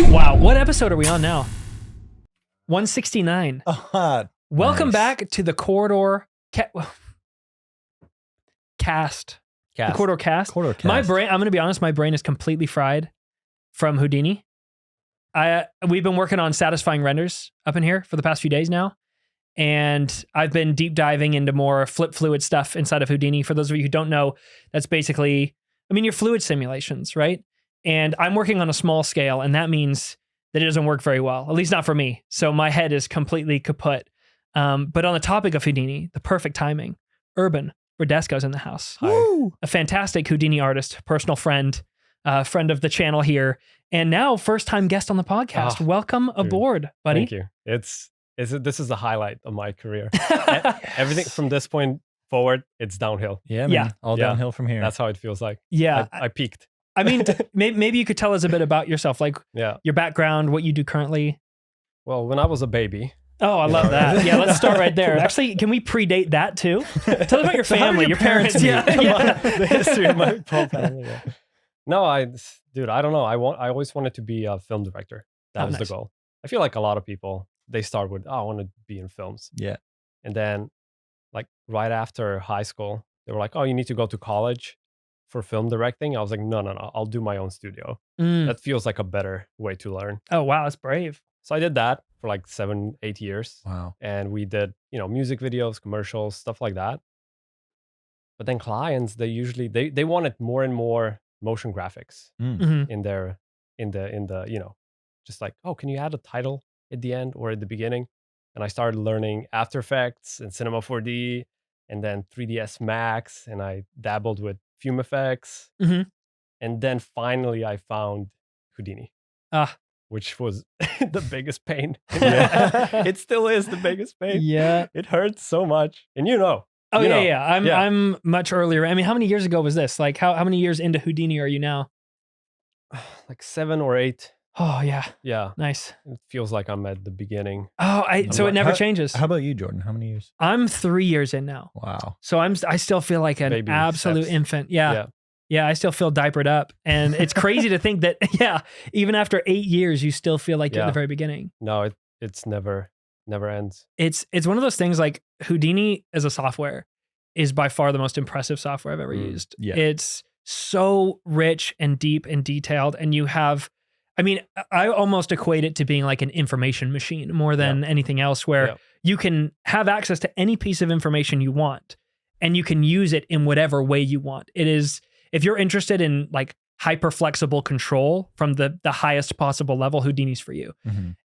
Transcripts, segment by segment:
Wow, what episode are we on now? 169. Welcome Nice. back to the Corridor Cast. The Corridor Cast. Corridor Cast. My brain, I'm going to be honest, my brain is completely fried from Houdini. We've been working on satisfying renders up in here for the past few days now. And I've been deep diving into more flip fluid stuff inside of Houdini. For those of you who don't know, that's basically, your fluid simulations, right? And I'm working on a small scale, and that means that it doesn't work very well, at least not for me. So my head is completely kaput. But on the topic of Houdini, the perfect timing, Urban Bradesko is in the house. Woo! A fantastic Houdini artist, personal friend, friend of the channel here, and now first-time guest on the podcast. Welcome aboard, buddy. Thank you. This is the highlight of my career. Everything from this point forward, it's downhill. Yeah, man. Yeah. All downhill from here. That's how it feels like. Yeah. I peaked. Maybe you could tell us a bit about yourself, like your background, what you do currently. Well, when I was a baby. Oh, I love that. Yeah, let's start right there. Actually, can we predate that too? Tell us about your family, your parents. The history of my whole family. Yeah. No, I don't know. I always wanted to be a film director. That was nice. the goal. I feel like a lot of people, they start with, I want to be in films. Yeah. And then like right after high school, they were like, oh, you need to go to college for film directing. I was like, no, I'll do my own studio. That feels like a better way to learn. Oh, wow. That's brave. So I did that for like 7-8 years. Wow. And we did, music videos, commercials, stuff like that. But then clients, they usually, they wanted more and more motion graphics in the just like, oh, can you add a title at the end or at the beginning? And I started learning After Effects and Cinema 4D and then 3ds Max, and I dabbled with Fume Effects. And then finally I found Houdini, which was the biggest pain. It still is the biggest pain. Yeah. It hurts so much. And Oh, yeah. I'm much earlier. How many years ago was this? Like how many years into Houdini are you now? Like 7 or 8. Oh, yeah. Yeah. Nice. It feels like I'm at the beginning. Oh, so it never changes. How about you, Jordan? How many years? I'm 3 years in now. Wow. So I still feel like an Baby absolute steps. infant. Yeah. I still feel diapered up. And it's crazy to think that, even after 8 years, you still feel like you're at the very beginning. No, it's never ends. It's one of those things like Houdini as a software is by far the most impressive software I've ever used. Yeah. It's so rich and deep and detailed. And you have, I almost equate it to being like an information machine more than anything else, where you can have access to any piece of information you want and you can use it in whatever way you want. It is, if you're interested in like hyper flexible control from the highest possible level, Houdini's for you.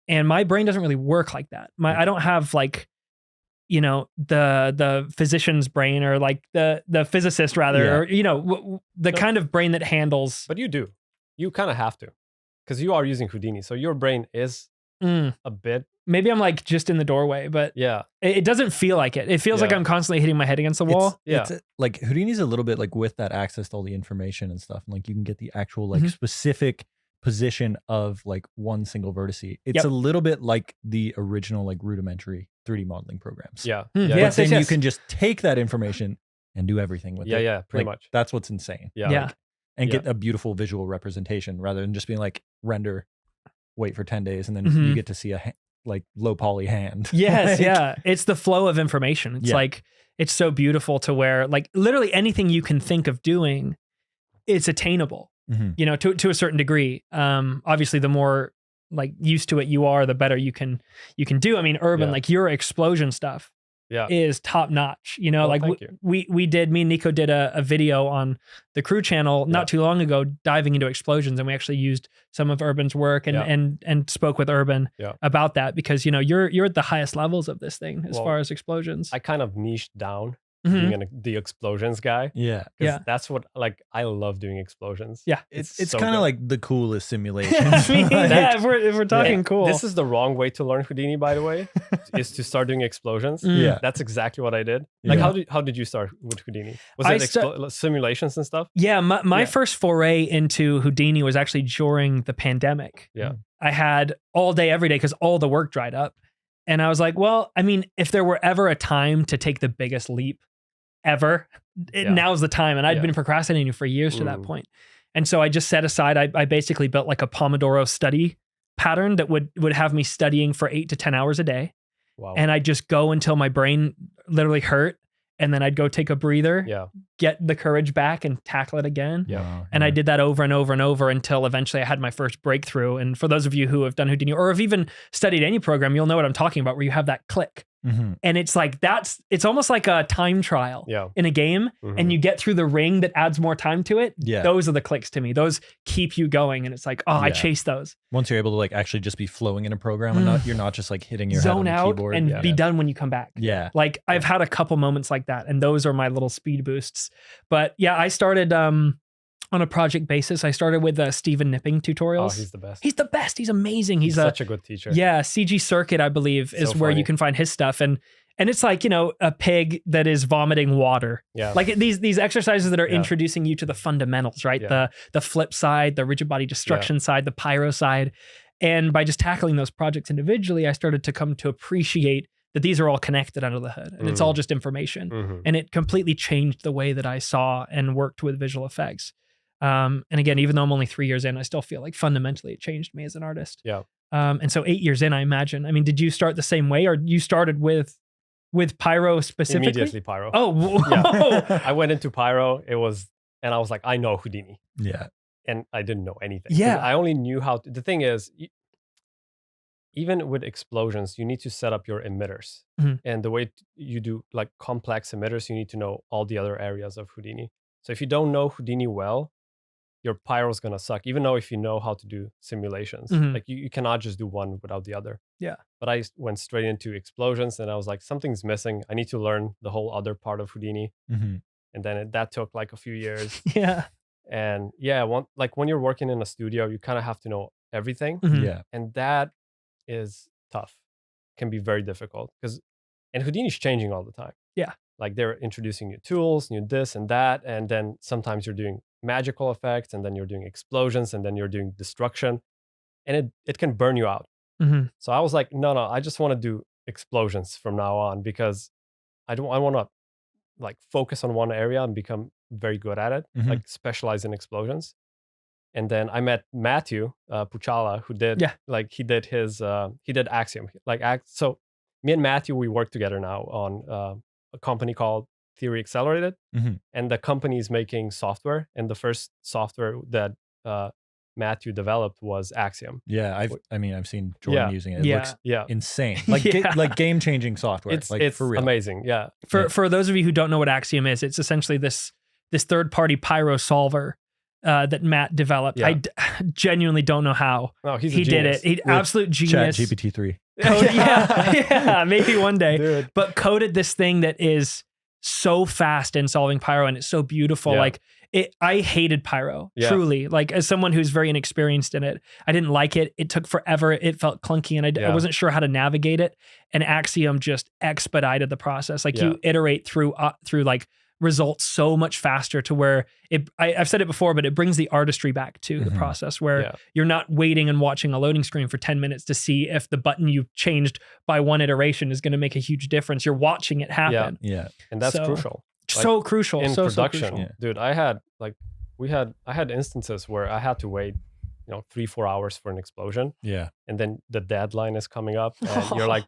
And my brain doesn't really work like that. I don't have like, the physician's brain or like the physicist rather, or, the kind of brain that handles. But you do. You kind of have to. Because you are using Houdini. So your brain is a bit. Maybe I'm like just in the doorway, but it doesn't feel like it. It feels like I'm constantly hitting my head against the wall. It's like Houdini's a little bit like with that access to all the information and stuff. And like you can get the actual like specific position of like one single vertice. It's a little bit like the original like rudimentary 3D modeling programs. Yes, But then you can just take that information and do everything with it. Yeah, pretty much. That's what's insane. And get a beautiful visual representation rather than just being like render, wait for 10 days, and then you get to see a like low poly hand. Yes, it's the flow of information. It's like, it's so beautiful to where like literally anything you can think of doing, it's attainable, to a certain degree. Obviously the more like used to it you are, the better you can do. Urban, like your explosion stuff is top notch. Like we did, me and Nico did a video on the crew channel not too long ago diving into explosions, and we actually used some of Urban's work and spoke with Urban about that, because you're at the highest levels of this thing as far as explosions. I kind of niched down being the explosions guy. That's what, like, I love doing explosions. It's so kind of good. like the coolest simulation. If we're talking cool. This is the wrong way to learn Houdini, by the way, is to start doing explosions. That's exactly what I did. Like, how did you start with Houdini? Was it simulations and stuff? Yeah, my first foray into Houdini was actually during the pandemic. I had all day, every day, because all the work dried up. And I was like, well, if there were ever a time to take the biggest leap ever, now's the time. And I'd been procrastinating for years to that point. And so I just set aside, I basically built like a Pomodoro study pattern that would have me studying for 8 to 10 hours a day. Wow. And I'd just go until my brain literally hurt. And then I'd go take a breather, get the courage back and tackle it again. And I did that over and over and over until eventually I had my first breakthrough. And for those of you who have done Houdini or have even studied any program, you'll know what I'm talking about, where you have that click. And it's like, it's almost like a time trial in a game. And you get through the ring that adds more time to it. Those are the clicks to me. Those keep you going. And it's like, I chase those. Once you're able to like actually just be flowing in a program and you're not just like hitting your head on the keyboard. Zone out and be done when you come back. Like I've had a couple moments like that, and those are my little speed boosts. But yeah, I started on a project basis. I started with Steven Nipping tutorials. Oh, he's the best. He's the best. He's amazing. He's such a good teacher. Yeah, CG Circuit, I believe, is where you can find his stuff. And it's like, you know, a pig that is vomiting water. Like these exercises that are introducing you to the fundamentals, right? The flip side, the rigid body destruction side, the pyro side. And by just tackling those projects individually, I started to come to appreciate that these are all connected under the hood, and it's all just information. And it completely changed the way that I saw and worked with visual effects. And again, even though I'm only 3 years in, I still feel like fundamentally it changed me as an artist. And so 8 years in, I imagine. I mean, did you start the same way, or you started with pyro specifically? Immediately pyro. Oh, I went into pyro. And I was like, I know Houdini. And I didn't know anything. I only knew how to. The thing is, even with explosions, you need to set up your emitters. And the way you do like complex emitters, you need to know all the other areas of Houdini. So if you don't know Houdini well, your pyro is going to suck, even though if you know how to do simulations. Like you cannot just do one without the other. But I went straight into explosions, and I was like, something's missing. I need to learn the whole other part of Houdini. And then that took like a few years. And when you're working in a studio, you kind of have to know everything. And that is tough. Can be very difficult and Houdini's changing all the time. Like they're introducing new tools, new this and that, and then sometimes you're doing magical effects, and then you're doing explosions, and then you're doing destruction, and it can burn you out. So I was like, no, I just want to do explosions from now on, because I want to like focus on one area and become very good at it, like specialize in explosions. And then I met Matthew Puchala, who did he did Axiom. So me and Matthew, we work together now on a company called Theory Accelerated, and the company is making software. And the first software that Matthew developed was Axiom. I've seen Jordan using it. It looks insane, like game changing software. It's for real. Amazing. For those of you who don't know what Axiom is, it's essentially this third party pyro solver that Matt developed. I genuinely don't know how he did it. He absolute genius. GPT-3. Maybe one day. Dude. But coded this thing that is so fast in solving pyro, and it's so beautiful. Like I hated pyro, truly. Like as someone who's very inexperienced in it, I didn't like it. It took forever. It felt clunky, and I wasn't sure how to navigate it. And Axiom just expedited the process. Like you iterate through like results so much faster, to where I've said it before, but it brings the artistry back to the process, where you're not waiting and watching a loading screen for 10 minutes to see if the button you changed by one iteration is going to make a huge difference. You're watching it happen. And that's crucial. Like, so crucial in production. So crucial. Dude, I had instances where I had to wait 3-4 hours for an explosion. And then the deadline is coming up, and you're like,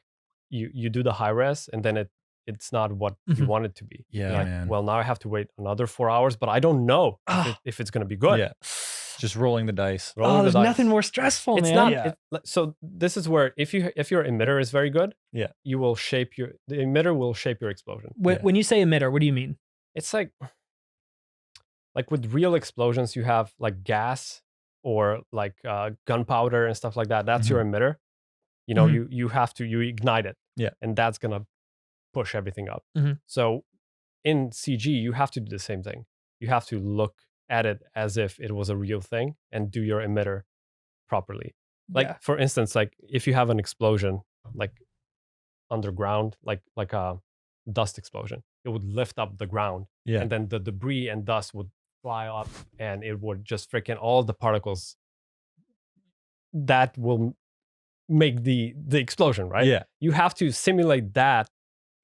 you do the high res, and then it's not what you want it to be. Man. Well, now I have to wait another 4 hours, but I don't know if it's going to be good. Just rolling the dice. There's nothing more stressful, it's man. So this is where if your emitter is very good, you will the emitter will shape your explosion. When you say emitter, what do you mean? It's like with real explosions, you have like gas or like gunpowder and stuff like that. That's your emitter. You ignite it. And that's going to push everything up. So in CG, you have to do the same thing. You have to look at it as if it was a real thing and do your emitter properly. Like for instance, like if you have an explosion like underground, like a dust explosion, it would lift up the ground, and then the debris and dust would fly up, and it would just freaking all the particles that will make the explosion, right? You have to simulate that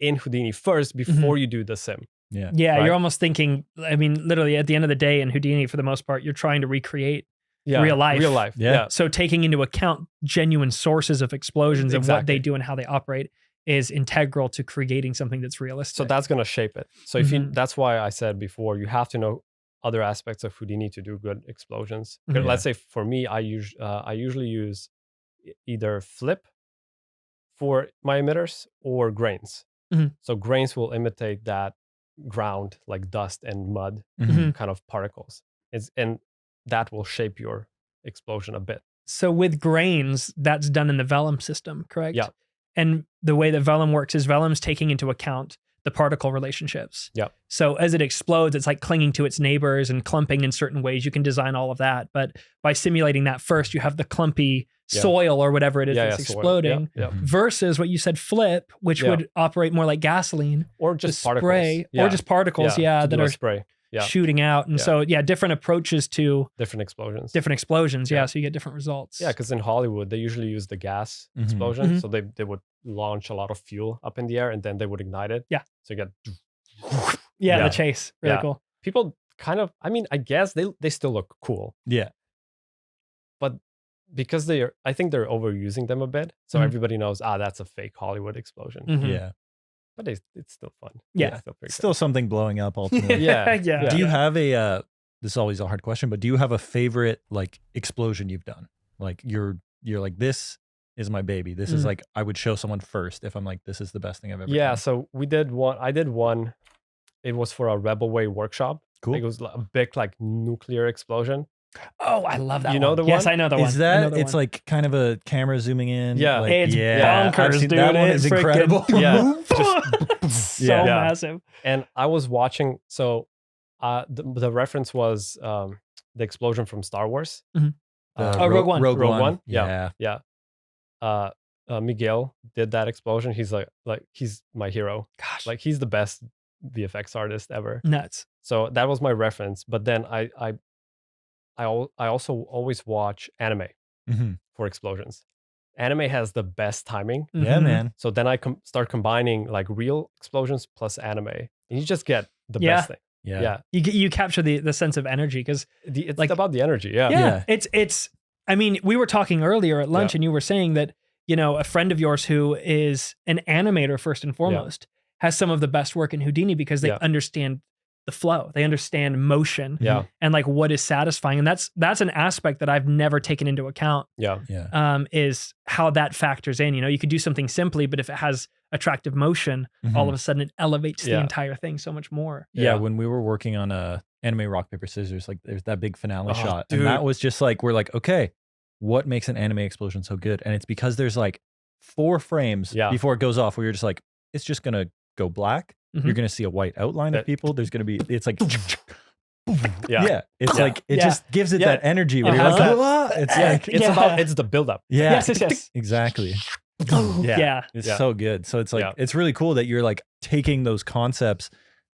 in Houdini first before you do the sim. Right? You're almost thinking, I mean, literally at the end of the day in Houdini, for the most part, you're trying to recreate real life. Real life. Yeah. So taking into account genuine sources of explosions and what they do and how they operate is integral to creating something that's realistic. So that's going to shape it. So if you, that's why I said before, you have to know other aspects of Houdini to do good explosions. Let's say for me, I usually use either flip for my emitters or grains. So grains will imitate that ground, like dust and mud kind of particles. And that will shape your explosion a bit. So with grains, that's done in the vellum system, correct? Yeah. And the way that vellum works is vellum's taking into account the particle relationships. Yeah. So as it explodes, it's like clinging to its neighbors and clumping in certain ways. You can design all of that. But by simulating that first, you have the clumpy soil or whatever it is that's exploding versus what you said, flip, which would operate more like gasoline. Or just spray, particles. or just particles, that are spray. shooting out. And so, different approaches to different explosions. So you get different results. Yeah, because in Hollywood, they usually use the gas explosion. So they would launch a lot of fuel up in the air and then they would ignite it. Yeah. So you get... the chase. Really cool. People kind of, I mean, I guess they still look cool. Yeah. But because I think they're overusing them a bit. So everybody knows, that's a fake Hollywood explosion. Yeah. But it's still fun. Yeah. It's still something blowing up ultimately. Yeah. Do you have a, this is always a hard question, but do you have a favorite like explosion you've done? Like you're like, this is my baby. This is like, I would show someone first if I'm like, this is the best thing I've ever done. So I did one. It was for a Rebel Way workshop. Cool. It was a big like nuclear explosion. Oh, I love that. You know the one? Yes, I know the one. Is that it's like kind of a camera zooming in? Yeah. like, it's bonkers, dude. That one is incredible. So massive. And I was watching. So the reference was the explosion from Star Wars. Rogue One. Rogue One. Yeah. Miguel did that explosion. He's like he's my hero. Gosh, like he's the best VFX artist ever. Nuts. So that was my reference. But then I also always watch anime for explosions. Anime has the best timing. Yeah, man. So then I start combining like real explosions plus anime, and you just get the best thing. Yeah. You capture the sense of energy because it's like, about the energy. Yeah. It's. I mean, we were talking earlier at lunch, and you were saying that a friend of yours who is an animator first and foremost has some of the best work in Houdini because they understand the flow. They understand motion and like what is satisfying. And that's an aspect that I've never taken into account. Is how that factors in. You could do something simply, but if it has attractive motion, all of a sudden it elevates the entire thing so much more. Yeah. When we were working on anime rock, paper, scissors, like there's that big finale shot. Dude. And that was just like, we're like, okay, what makes an anime explosion so good? And it's because there's like 4 frames before it goes off where you're just like, it's just going to go black. You're going to see a white outline of people. There's going to be, it's like, it's like, it just gives it that energy where you're like, it's like, it's the buildup. Yes. Exactly. It's so good. So it's like, it's really cool that you're like taking those concepts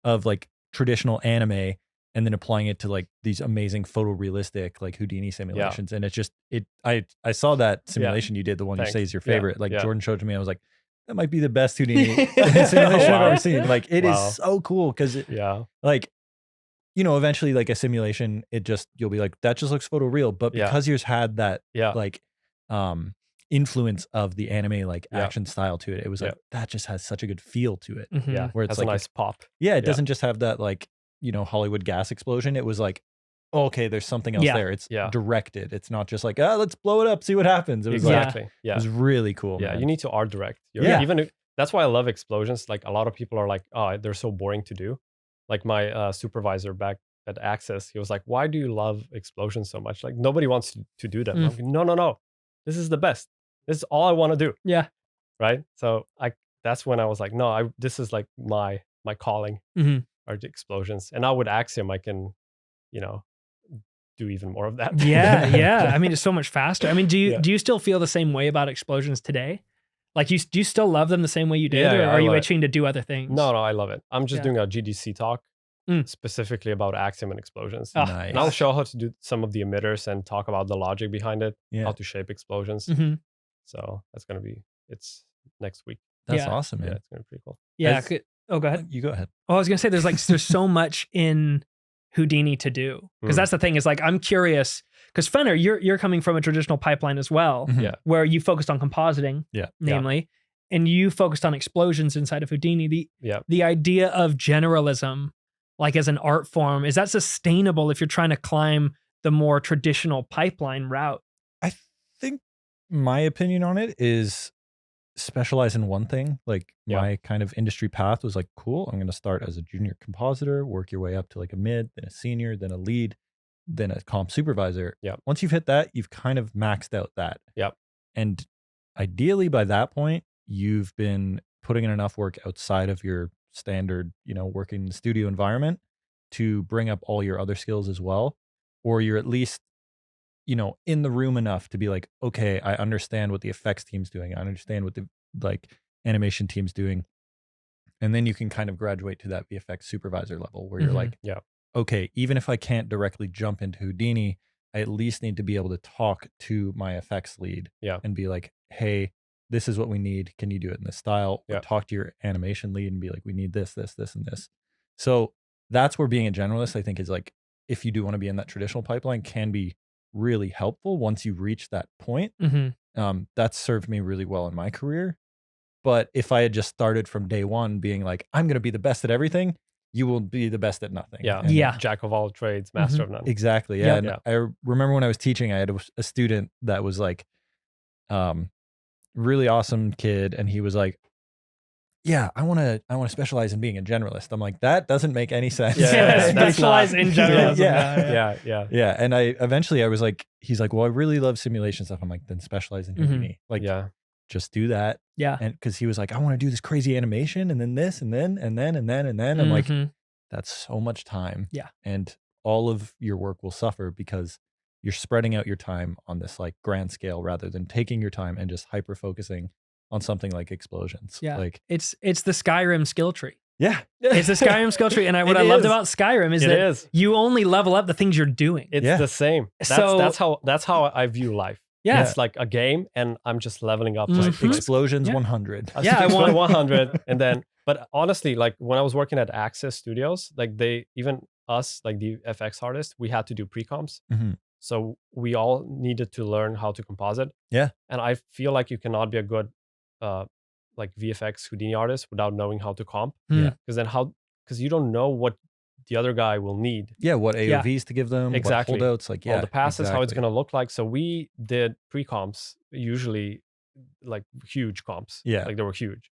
of like traditional anime and then applying it to like these amazing photorealistic like Houdini simulations. And it's just, I saw that simulation you did, the one you say is your favorite. Like Jordan showed it to me. I was like, that might be the best Houdini simulation I've ever seen. Like it is so cool because like, eventually like a simulation, you'll be like, that just looks photoreal. But because yours had that like influence of the anime like action style to it, it was like, that just has such a good feel to it. Where it's like a nice pop. It doesn't just have that like, Hollywood gas explosion. It was like, okay, there's something else there. It's directed. It's not just like, let's blow it up, see what happens. It was it was really cool. Yeah, man. You need to art direct. Even that's why I love explosions. Like a lot of people are like, oh, they're so boring to do. Like my supervisor back at Access, he was like, why do you love explosions so much? Like nobody wants to do them. Like, no. This is the best. This is all I want to do. Yeah. Right. So that's when I was like, no, this is like my calling are the explosions. And now with Axiom, I can, do even more of that. Yeah. I mean, it's so much faster. I mean, do you still feel the same way about explosions today? Like, do you still love them the same way you did, or are you itching to do other things? No, I love it. I'm just doing a GDC talk specifically about Axiom and explosions. Oh, nice. And I'll show how to do some of the emitters and talk about the logic behind it, how to shape explosions. So that's going to be, it's next week. That's awesome, man. Yeah, it's going to be pretty cool. Yeah. Go ahead. You go ahead. Oh, I was going to say, there's so much in Houdini to do. Because that's the thing is like, I'm curious, because Fenner, you're coming from a traditional pipeline as well, where you focused on compositing, namely, and you focused on explosions inside of Houdini. The idea of generalism, like as an art form, is that sustainable if you're trying to climb the more traditional pipeline route? I think my opinion on it is specialize in one thing. Like my kind of industry path was like, cool, I'm going to start as a junior compositor, work your way up to like a mid, then a senior, then a lead, then a comp supervisor. Once you've hit that, you've kind of maxed out that. And ideally by that point, you've been putting in enough work outside of your standard, working in the studio environment to bring up all your other skills as well. Or you're at least, in the room enough to be like, okay, I understand what the effects team's doing. I understand what the animation team's doing. And then you can kind of graduate to that VFX supervisor level where you're like, okay, even if I can't directly jump into Houdini, I at least need to be able to talk to my effects lead and be like, hey, this is what we need. Can you do it in this style? Or talk to your animation lead and be like, we need this, this, this, and this. So that's where being a generalist, I think, is like, if you do want to be in that traditional pipeline, can be really helpful once you reach that point. That's served me really well in my career. But if I had just started from day one being like, I'm going to be the best at everything, you will be the best at nothing. Jack of all trades, master of none. Exactly. And I remember when I was teaching, I had a student that was like, really awesome kid. And he was like, yeah, I want to specialize in being a generalist. I'm like, that doesn't make any sense. Specialize in generalism. Yeah. And I was like, he's like, well, I really love simulation stuff. I'm like, then specialize in Houdini. Like, just do that. And because he was like, I want to do this crazy animation and then this and then. I'm like, that's so much time. And all of your work will suffer because you're spreading out your time on this like grand scale rather than taking your time and just hyper focusing on something like explosions. Like it's the Skyrim skill tree. It's the Skyrim skill tree. And what I loved about Skyrim is that you only level up the things you're doing. It's the same. That's how I view life. It's like a game and I'm just leveling up. Like explosions 100. I want 100. And then, but honestly, like when I was working at Access Studios, like even us, like the FX artists, we had to do pre-comps. So we all needed to learn how to composite. And I feel like you cannot be a good like VFX Houdini artist without knowing how to comp. Because you don't know what the other guy will need. What AOVs to give them, what holdouts, like all the passes, how it's going to look like. So we did pre-comps, usually like huge comps. Like they were huge.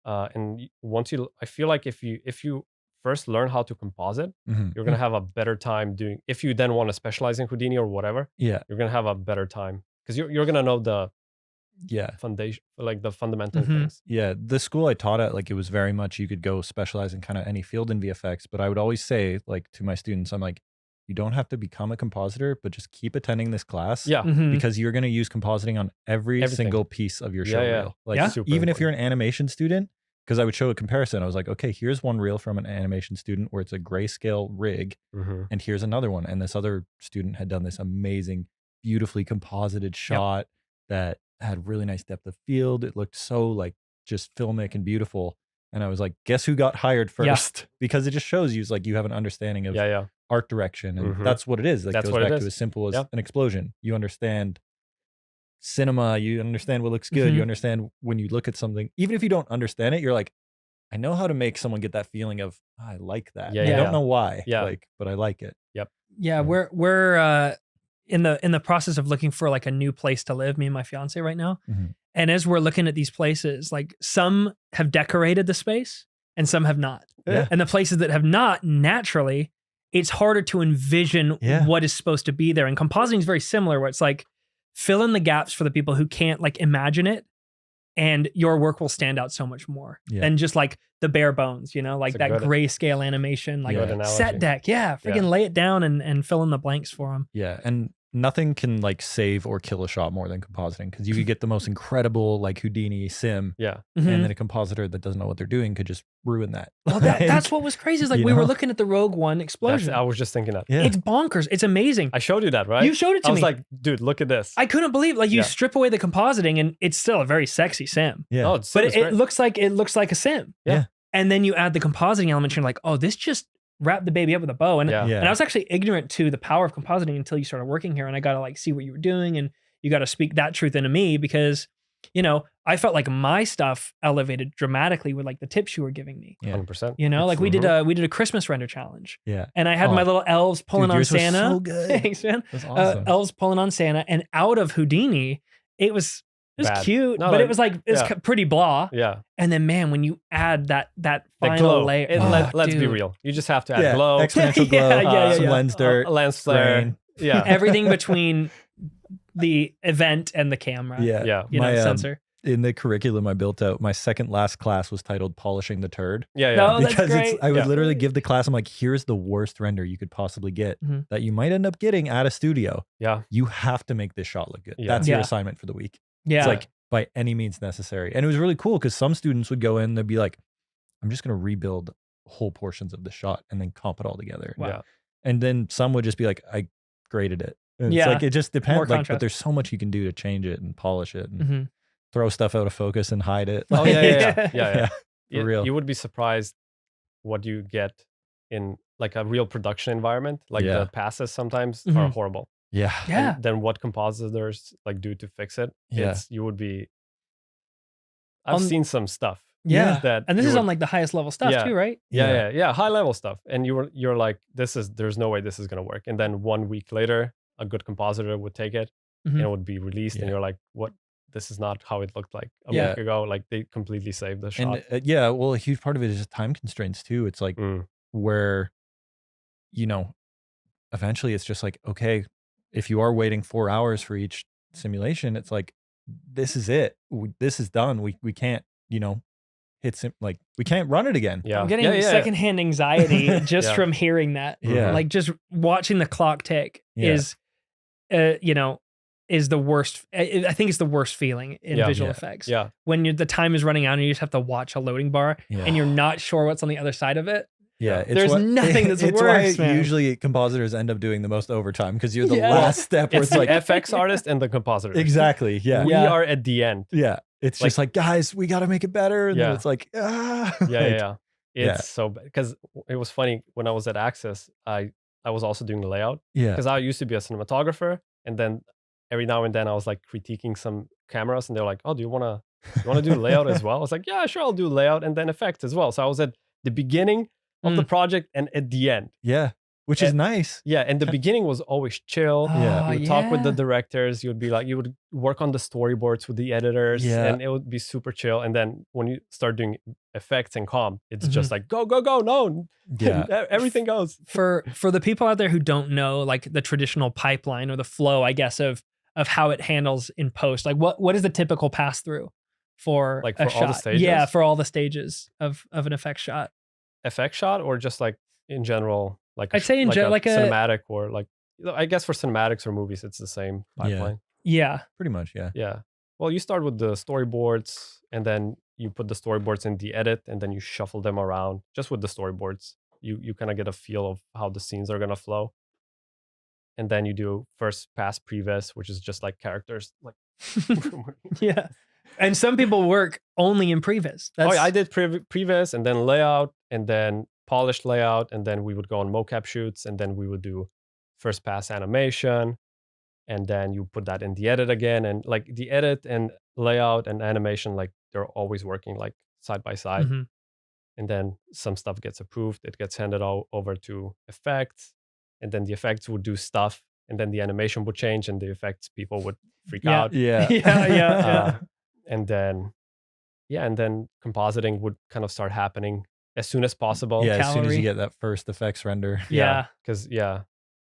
And I feel like if you first learn how to composite, you're going to have a better time doing, if you then want to specialize in Houdini or whatever, you're going to have a better time because you're going to know the foundation, like the fundamental things. The school I taught at, like, it was very much you could go specialize in kind of any field in VFX, but I would always say, like, to my students, I'm like, you don't have to become a compositor, but just keep attending this class because you're going to use compositing on every single piece of your show reel. Like even if you're an animation student, because I would show a comparison, I was like, okay, here's one reel from an animation student where it's a grayscale rig, and here's another one, and this other student had done this amazing, beautifully composited shot that had really nice depth of field. It looked so like just filmic and beautiful. And I was like, guess who got hired first? Because it just shows you like you have an understanding of art direction. And that's what it is. Like, it goes back to as simple as an explosion. You understand cinema, you understand what looks good. You understand when you look at something, even if you don't understand it, you're like, I know how to make someone get that feeling of, oh, I like that. I don't know why, like, but I like it. We're in the process of looking for like a new place to live, me and my fiance right now. And as we're looking at these places, like some have decorated the space and some have not. And the places that have not, naturally, it's harder to envision what is supposed to be there. And compositing is very similar, where it's like, fill in the gaps for the people who can't like imagine it, and your work will stand out so much more than just like the bare bones, like that grayscale animation, like set deck. Freaking lay it down and fill in the blanks for them. And nothing can like save or kill a shot more than compositing, because you could get the most incredible like Houdini sim, and then a compositor that doesn't know what they're doing could just ruin that. Well, that's what was crazy. Is like we were looking at the Rogue One explosion. I was just thinking that. It's bonkers. It's amazing. I showed you that, right? You showed it to me. I was like, dude, look at this. I couldn't believe, like, you strip away the compositing and it's still a very sexy sim. But it looks like a sim. And then you add the compositing element, you're like, oh, this just wrap the baby up with a bow. And, Yeah. and I was actually ignorant to the power of compositing until you started working here, and I got to like see what you were doing, and you got to speak that truth into me, because, you know, I felt like my stuff elevated dramatically with like the tips you were giving me. 100%. You know, like we did a Christmas render challenge. Yeah. And I had my little elves pulling on yours was Santa. so good. Thanks, man. That's awesome. Elves pulling on Santa, and out of Houdini, it was Bad. cute, No, but like, it was like pretty blah. Yeah. And then, man, when you add that The final glow. layer, Let's be real. You just have to add glow. Exponential glow. Some yeah. lens dirt. Lens flare. grain. Yeah. everything between the event and the camera. Yeah. Yeah. You know, sensor. In the curriculum I built out, my second last class was titled Polishing the Turd. Yeah. Yeah. No, that's Because great. I would Yeah. literally give the class, I'm like, here's the worst render you could possibly get that you might end up getting at a studio. Yeah. You have to make this shot look good. Yeah. That's your Yeah. assignment for the week. Yeah. It's like by any means necessary. And it was really cool because some students would go in, they'd be like, I'm just going to rebuild whole portions of the shot and then comp it all together. Wow. Yeah. And then some would just be like, I graded it. And Yeah. it's like, it just More depends. Like, contrast. but there's so much you can do to change it and polish it and Mhm. throw stuff out of focus and hide it. Oh yeah. Yeah, for real. You would be surprised what you get in like a real production environment. Like the passes sometimes are horrible. Yeah. Yeah. And then what compositors like do to fix it? Yeah. You would be. I've seen some stuff. Yeah. That And this you is would- on like the highest level stuff Yeah. too, right? Yeah. High level stuff. And you're like, there's no way this is gonna work. And then 1 week later, a good compositor would take it and it would be released, and you're like, what? This is not how it looked like a week ago. Like they completely saved the shot. And well, a huge part of it is just time constraints too. It's like where, you know, eventually it's just like, okay, if you are waiting 4 hours for each simulation, it's like, this is it. This is done. We can't, you know, like we can't run it again. Yeah. I'm getting secondhand anxiety just from hearing that. Yeah. Like just watching the clock tick is, you know, is the worst. I think it's the worst feeling in visual effects. Yeah. When the time is running out and you just have to watch a loading bar and you're not sure what's on the other side of it. Yeah, there's nothing that's it's worse, why man. usually compositors end up doing the most overtime because you're the last step where It's it's like the FX artist and the compositor. exactly. Yeah. We are at the end. Yeah. It's just like, guys, we got to make it better. And then it's like, Yeah. It's so bad. Because it was funny when I was at Access, I was also doing the layout. Yeah. Because I used to be a cinematographer. And then every now and then I was like critiquing some cameras and they're like, oh, do you want to do layout as well? I was like, yeah, sure, I'll do layout and then effects as well. So I was at the beginning of the project and at the end. Yeah. Which is nice. Yeah. And the beginning was always chill. Yeah. You would talk with the directors. You would be like, you would work on the storyboards with the editors and it would be super chill. And then when you start doing effects and comp, it's just like, go. No. Yeah. Everything goes. For the people out there who don't know like the traditional pipeline or the flow, I guess, of how it handles in post, like what is the typical pass through for Like a for shot? all the stages? Yeah, for all the stages of an effect shot. Effect shot or just like in general? Like I'd say in general, like a cinematic or like, I guess for cinematics or movies, it's the same pipeline. Yeah. Pretty much. Yeah. Yeah. Well, you start with the storyboards and then you put the storyboards in the edit and then you shuffle them around just with the storyboards. You kind of get a feel of how the scenes are going to flow. And then you do first pass previs, which is just like characters. Like, yeah. And some people work only in previs. Oh, yeah, I did previs and then layout and then polished layout. And then we would go on mocap shoots and then we would do first pass animation. And then you put that in the edit again. And like the edit and layout and animation, like they're always working like side by side. Mm-hmm. And then some stuff gets approved. It gets handed over to effects. And then the effects would do stuff. And then the animation would change and the effects people would freak out. Yeah. Yeah. And then compositing would kind of start happening as soon as possible. Yeah, as soon as you get that first effects render. Yeah. Because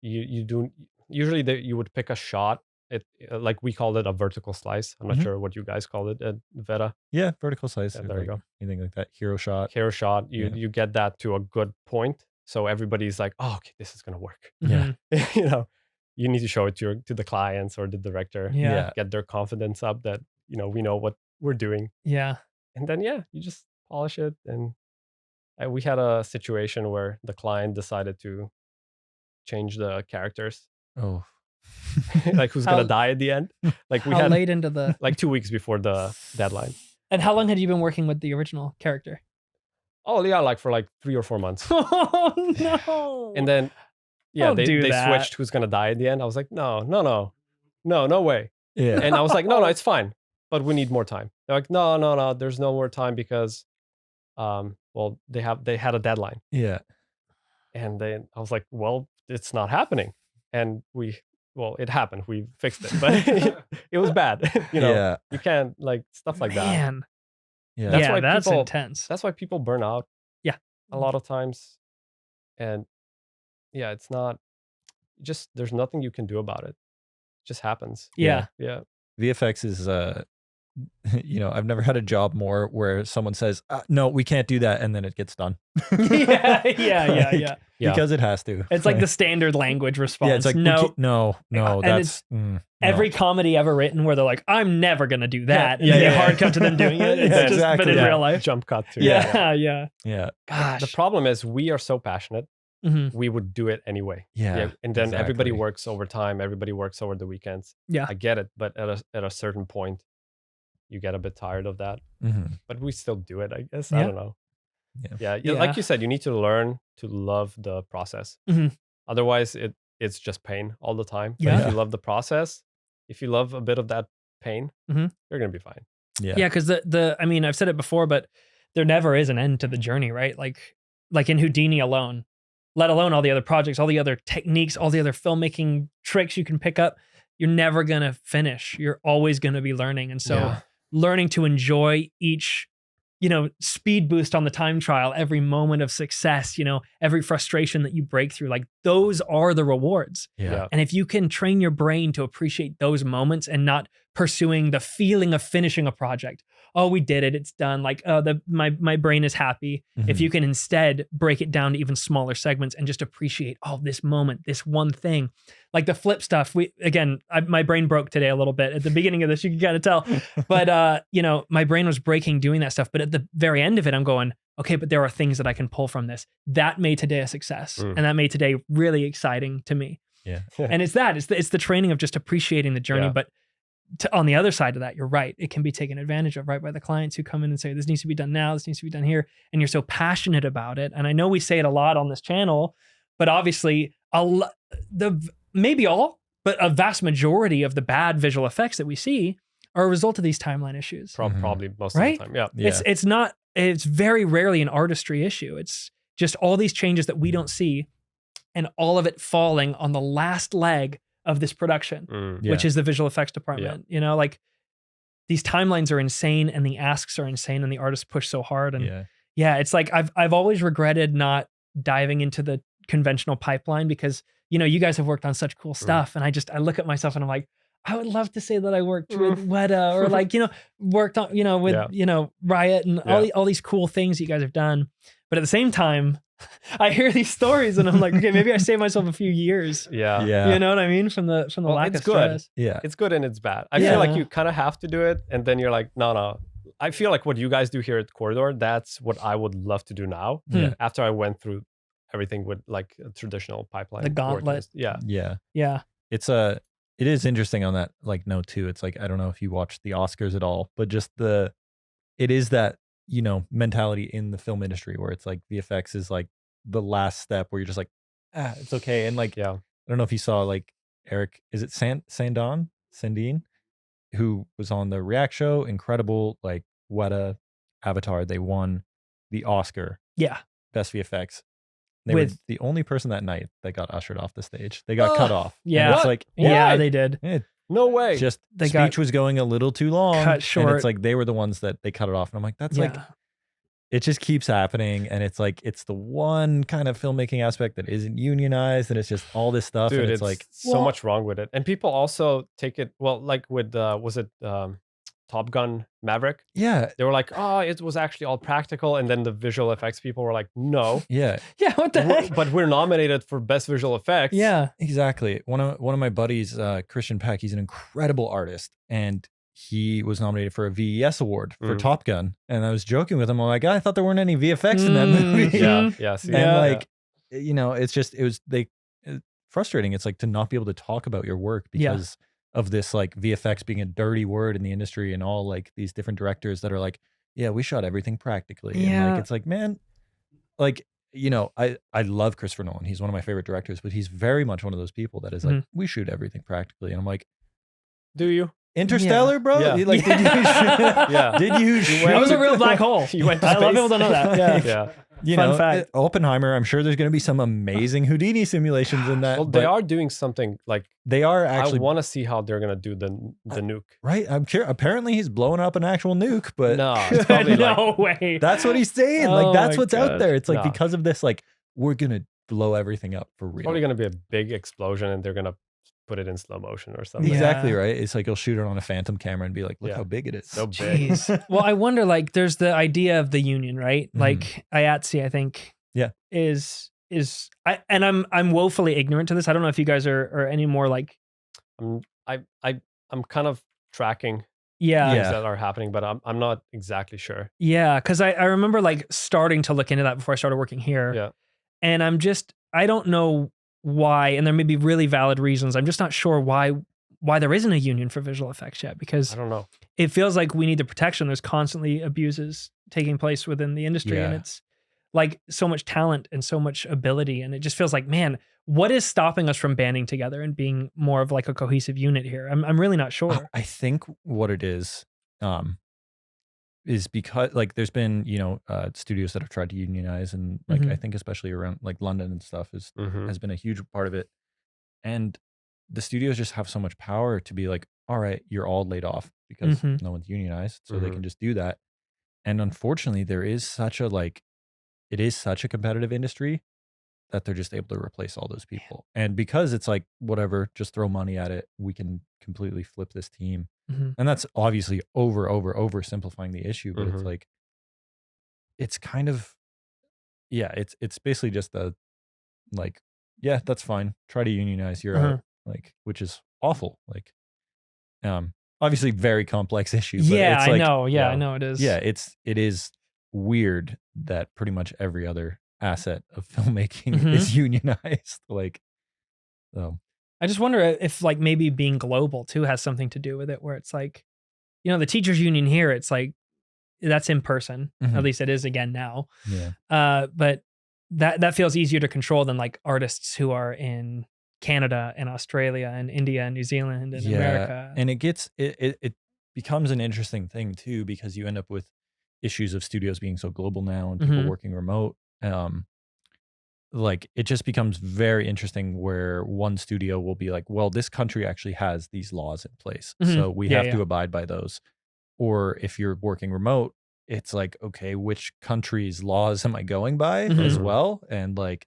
you do usually you would pick a shot. It like we called it a vertical slice. I'm not sure what you guys called it at Veta. Yeah, vertical slice. Yeah, there you go. Anything like that. Hero shot. You get that to a good point. So everybody's like, oh, okay, this is gonna work. Yeah. You know, you need to show it to the clients or the director. Yeah. Get their confidence up that, you know, we know what we're doing. Yeah. And then, you just polish it. And we had a situation where the client decided to change the characters. Oh. Like who's going to die at the end. Like we had late into the... like 2 weeks before the deadline. And how long had you been working with the original character? oh yeah, like for like 3 or 4 months. Oh no. And then Don't they do that. switched who's gonna die at the end. I was like, no way. Yeah. And I was like, no, it's fine, but we need more time. They're like, no, there's no more time because well, they had a deadline. Yeah. And then I was like, well, it's not happening. And it happened. We fixed it, but it was bad. Yeah. You can't like stuff like that. Man. Yeah. That's Yeah, why that's people- intense. That's why people burn out. Yeah. A lot of times. And yeah, it's not just, there's nothing you can do about it. It just happens. Yeah. Yeah. VFX is I've never had a job more where someone says, no, we can't do that, and then it gets done. Yeah. Yeah. Because it has to. It's like the standard language response. Yeah, it's like no. no, And that's Every no. comedy ever written where they're like, I'm never gonna do that. And Yeah, then yeah, you hard yeah. cut to them doing it. It's Yeah, just exactly. but in Yeah. real life. Jump cut to Yeah. Yeah. Gosh. The problem is we are so passionate, Mhm. we would do it anyway. Yeah. And then everybody exactly. works overtime, everybody works over the weekends. Yeah. I get it, but at a certain point, you get a bit tired of that. Mhm. But we still do it, I guess. Yeah. I don't know. Yeah. Yeah. Like you said, you need to learn to love the process. Mhm. Otherwise, it's just pain all the time. But Yeah. if you love the process, if you love a bit of that pain, Mhm. you're gonna be fine. Yeah. Yeah, because I mean, I've said it before, but there never is an end to the journey, right? Like in Houdini alone, let alone all the other projects, all the other techniques, all the other filmmaking tricks you can pick up. You're never gonna finish. You're always gonna be learning, and so Yeah. learning to enjoy each, speed boost on the time trial, every moment of success, every frustration that you break through, like those are the rewards. Yeah. And if you can train your brain to appreciate those moments and not pursuing the feeling of finishing a project, oh, we did it, it's done. Like, oh, my brain is happy. If Mhm. you can instead break it down to even smaller segments and just appreciate, oh, this moment, this one thing, like the flip stuff. My brain broke today a little bit at the beginning of this. You can kind of tell, but my brain was breaking doing that stuff. But at the very end of it, I'm going, okay, but there are things that I can pull from this. That made today a success, and that made today really exciting to me. Yeah. And it's the training of just appreciating the journey. Yeah. But on the other side of that, you're right. It can be taken advantage of, right, by the clients who come in and say, this needs to be done now, this needs to be done here. And you're so passionate about it. And I know we say it a lot on this channel, but obviously maybe all, but a vast majority of the bad visual effects that we see are a result of these timeline issues. Mhm. Probably most Right? of the time. Yeah. Yeah. It's very rarely an artistry issue. It's just all these changes that we don't see and all of it falling on the last leg of this production, Mm. Yeah. which is the visual effects department. Like these timelines are insane and the asks are insane and the artists push so hard. And Yeah. it's like I've always regretted not diving into the conventional pipeline because you guys have worked on such cool stuff, and I look at myself and I'm like, I would love to say that I worked with Weta or like worked on with Riot and all these cool things you guys have done, but at the same time I hear these stories and I'm like, okay, maybe I saved myself a few years. Yeah. Yeah. You know what I mean? From the lack it's of good. stress. Yeah. It's good and it's bad. I Yeah. feel like you kind of have to do it, and then you're like, no. I feel like what you guys do here at Corridor, that's what I would love to do now. Yeah. After I went through everything with like a traditional pipeline. The gauntlet. Yeah. Yeah. Yeah. It is interesting on that note too. It's like, I don't know if you watch the Oscars at all, but just it is that, mentality in the film industry where it's like VFX is like the last step where you're just like, it's okay. And like, Yeah. I don't know if you saw like Eric, is it Sandine, who was on the React show, incredible, like Weta, Avatar, they won the Oscar, Yeah. Best VFX. They were With- the only person that night that got ushered off the stage. They got cut off. And yeah. it's like, Yeah, Why? they did. No way. just They speech got was going a little too long. cut And short. it's like they were the ones that they cut it off. And I'm like, that's Yeah. like, it just keeps happening. And it's like, it's the one kind of filmmaking aspect that isn't unionized. And it's just all this stuff. Dude, and it's it's like, so Well- much wrong with it. And people also take it, well, like with, was it Top Gun Maverick? yeah, They were like, oh, it was actually all practical. And then the visual effects people were like, no. yeah, Yeah, what the heck? But we're nominated for best visual effects. Yeah. exactly. One of my buddies, Christian Peck, he's an incredible artist. And he was nominated for a VES award for Mm. Top Gun. And I was joking with him. I'm like, I thought there weren't any VFX in that movie. Mhm. Yeah. See, And Yeah. like, it's frustrating. It's like to not be able to talk about your work Yeah. because of this like VFX being a dirty word in the industry and all like these different directors that are like, yeah, we shot everything practically. And Yeah. like, it's like, man, like, you know, I love Christopher Nolan. He's one of my favorite directors, but he's very much one of those people that is like, we shoot everything practically. And I'm like, do you? Interstellar, bro? Yeah. Like, did you Yeah. did you shoot? It was a real black hole. You went to I love space. people to know that. Yeah. Yeah. You Fun know, fact. Oppenheimer, I'm sure there's going to be some amazing Houdini simulations in that. Well, they are doing something like, They are actually. I want to see how they're going to do the nuke. Right. I'm curious. Apparently he's blowing up an actual nuke, but No, it's probably No way. that's what he's saying. Oh Like, that's my what's out gosh. there. It's like, No. because of this, like, we're going to blow everything up for real. probably going to be a big explosion and they're going to put it in slow motion or something. Exactly Yeah. right. It's like he'll shoot it on a phantom camera and be like, look Yeah. how big it is. So big. Jeez. Well, I wonder, like, there's the idea of the union, right? Mhm. Like IATSE, I think. Yeah. I'm woefully ignorant to this. I don't know if you guys are any more like. I'm kind of tracking Yeah. things that are happening, but I'm not exactly sure. Yeah. Because I remember like starting to look into that before I started working here. Yeah. And I don't know why, and there may be really valid reasons. I'm just not sure why there isn't a union for visual effects yet, because I don't know. it feels like we need the protection. There's constantly abuses taking place within the industry, and Yeah. it's like so much talent and so much ability. And it just feels like, man, what is stopping us from banding together and being more of like a cohesive unit here? I'm really not sure. I think what it is because like there's been, you know, studios that have tried to unionize, and like Mhm. I think especially around like London and stuff Mhm. has been a huge part of it. And the studios just have so much power to be like, all right, you're all laid off because Mhm. no one's unionized, so they Mhm. can just do that. And unfortunately, there is such a it is such a competitive industry that they're just able to replace all those people. And because it's like, whatever, just throw money at it, we can completely flip this team. Mhm. And that's obviously oversimplifying the issue, but it's Mhm. like, it's kind of, yeah, it's basically just a like, yeah, that's fine. Try to unionize, you're out, like, which is awful. Like, obviously very complex issue. But Yeah, it's I like, know. Yeah, yeah. I know it is. Yeah, it is weird that pretty much every other asset of filmmaking Mhm. is unionized. Like, so I just wonder if like maybe being global too has something to do with it, where it's like, you know, the teachers union here, it's like that's in person. Mhm. At least it is again now. yeah, But that feels easier to control than like artists who are in Canada and Australia and India and New Zealand and America. and it becomes an interesting thing too, because you end up with issues of studios being so global now and people Mhm. working remote. Like, it just becomes very interesting where one studio will be like, well, this country actually has these laws in place, Mhm. so we Yeah, have to abide by those. Or if you're working remote, it's like, okay, which country's laws am I going by as Mhm. well? And like,